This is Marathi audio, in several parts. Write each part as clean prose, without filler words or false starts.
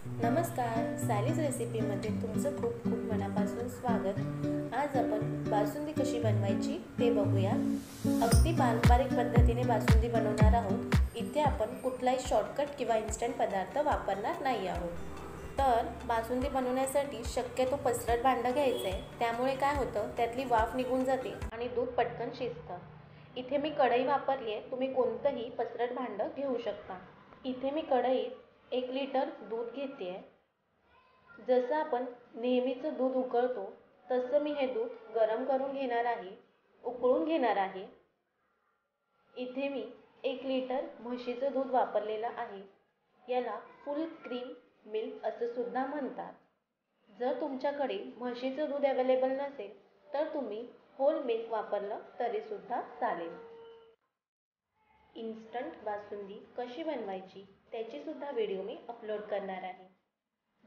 नमस्कार, सायलीज रेसिपीमध्ये तुमचं खूप खूप मनापासून स्वागत. आज आपण बासुंदी कशी बनवायची ते बघूया. अगदी पारंपरिक पद्धतीने बासुंदी बनवणार आहोत. इथे आपण कुठलाही शॉर्टकट किंवा इन्स्टंट पदार्थ वापरणार नाही आहोत. तर बासुंदी बनवण्यासाठी शक्यतो पसरट भांडं घ्यायचं आहे. त्यामुळे काय होतं, त्यातली वाफ निघून जाते आणि दूध पटकन शिजतं. इथे मी कढई वापरली आहे. तुम्ही कोणतंही पसरट भांडं घेऊ शकता. इथे मी कढईत 1 लिटर दूध घेते आहे. जसं आपण नेहमीचं दूध उकळतो तसं मी हे दूध गरम करून घेणार आहे, उकळून घेणार आहे. इथे मी 1 लिटर म्हशीचं दूध वापरलेलं आहे. याला फुल क्रीम मिल्क असं सुद्धा म्हणतात. जर तुमच्याकडे म्हशीचं दूध अवेलेबल नसेल तर तुम्ही होल मिल्क वापरलं तरीसुद्धा चालेल. इन्स्टंट बासुंदी कशी बनवायची त्याची सुद्धा व्हिडिओ मी अपलोड करणार आहे.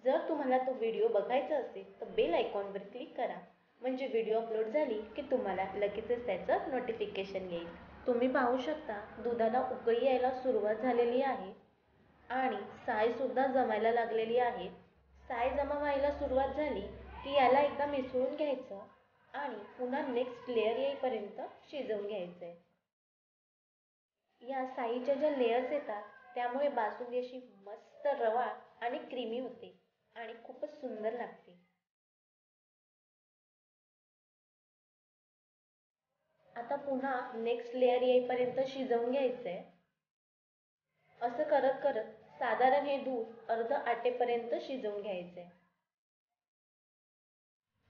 जर तुम्हाला तो व्हिडिओ बघायचा असेल तर बेल आयकॉनवर क्लिक करा, म्हणजे व्हिडिओ अपलोड झाली की तुम्हाला लगेचच त्याचं नोटिफिकेशन येईल. तुम्ही पाहू शकता दुधाला उकळी यायला सुरुवात झालेली आहे आणि सायसुद्धा जमायला लागलेली आहे. साय जमा व्हायला सुरुवात झाली की याला एकदा मिसळून घ्यायचं आणि पुन्हा नेक्स्ट लेअर येईपर्यंत शिजवून घ्यायचं आहे. या साईच्या ज्या लेयर्स येतात त्यामुळे बासुंदी अशी मस्त रवा आणि क्रीमी होते आणि खूपच सुंदर लागते. आता पुन्हा नेक्स्ट लेअर येईपर्यंत शिजवून घ्यायचं आहे. असं करत करत साधारण हे दूध अर्ध आटेपर्यंत शिजवून घ्यायचं आहे.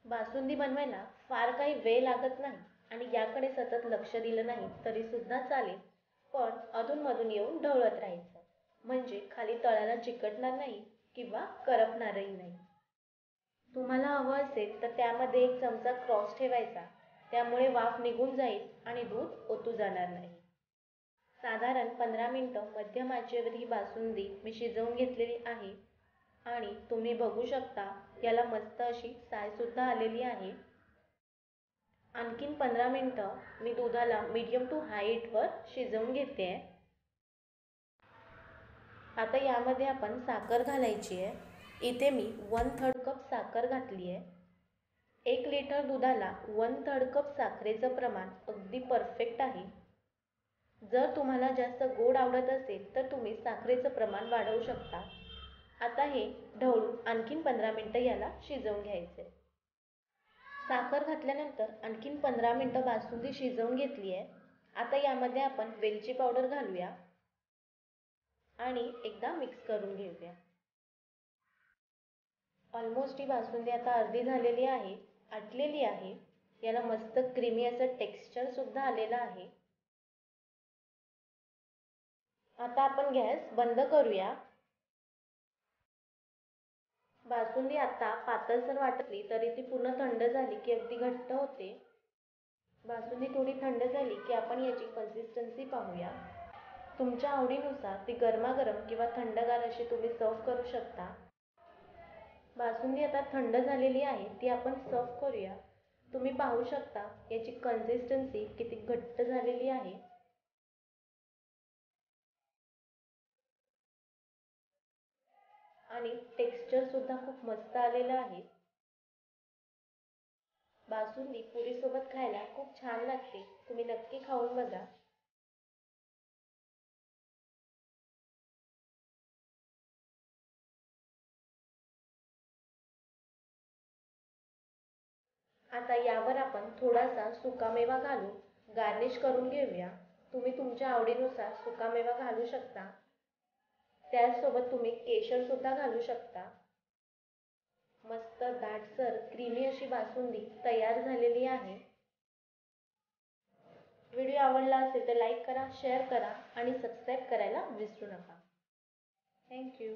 बासुंदी बनवायला फार काही वेळ लागत नाही आणि याकडे सतत लक्ष दिलं नाही तरीसुद्धा चालेल, पण अधूनमधून येऊन ढवळत राहायचं, म्हणजे खाली तळाला चिकटणार नाही किंवा करपणारही नाही. तुम्हाला हवं असेल तर त्यामध्ये 1 चमचा क्रॉस ठेवायचा, त्यामुळे वाफ निघून जाईल आणि दूध ओतू जाणार नाही. साधारण 15 मिनिटं मध्यम आचेवर ही बासुंदी मी शिजवून घेतलेली आहे आणि तुम्ही बघू शकता याला मस्त अशी सायसुद्धा आलेली आहे. आणखीन 15 मिनिटं मी दुधाला मीडियम टू हाय हीटवर शिजवून घेते आहे. आता यामध्ये आपण साखर घालायची आहे. इथे मी 1/3 कप साखर घातली आहे. 1 लिटर दुधाला 1/3 कप साखरेचं प्रमाण अगदी परफेक्ट आहे. जर तुम्हाला जास्त गोड आवडत असेल तर तुम्ही साखरेचं प्रमाण वाढवू शकता. आता हे ढवळून आणखीन 15 मिनिटं याला शिजवून घ्यायचे. साखर घातल्यानंतर आणखीन 15 मिनिटं बासुंदी शिजवून घेतली आहे. आता यामध्ये आपण वेलची पावडर घालूया आणि एकदा मिक्स करून घेऊया. ऑलमोस्ट ही बासुंदी आता अर्धी झालेली आहे, आटलेली आहे. याला मस्त क्रीमी असं टेक्स्चर सुद्धा आलेलं आहे. आता आपण गॅस बंद करूया. बासुंदी आता पातळसर वाटली तरी ती पूर्ण थंड झाली की अगदी घट्ट होते. बासुंदी थोडी थंड झाली की आपण याची कन्सिस्टन्सी पाहूया. तुमच्या आवडीनुसार ती गरमागरम किंवा थंडगार अशी तुम्ही सर्व करू शकता. बासुंदी आता थंड झालेली आहे, ती आपण सर्व करूया. तुम्ही पाहू शकता याची कन्सिस्टन्सी किती घट्ट झालेली आहे. आणि टेक्स्चर सुद्धा खूप मस्त आलेलं आहे. बासुंदी पुरीसोबत खायला खूप छान लागते. तुम्ही नक्की खाऊन बघा. आता यावर आपण थोडासा सुकामेवा घालून गार्निश करून घेऊया. तुम्ही तुमच्या आवडीनुसार सुकामेवा घालू शकता. त्याचसोबत तुम्ही केशर सुद्धा घालू शकता. मस्त दाटसर क्रीमी अशी बासुंदी तयार झालेली आहे. व्हिडिओ आवडला असेल तर लाईक करा, शेअर करा आणि सबस्क्राईब करायला विसरू नका. थँक्यू.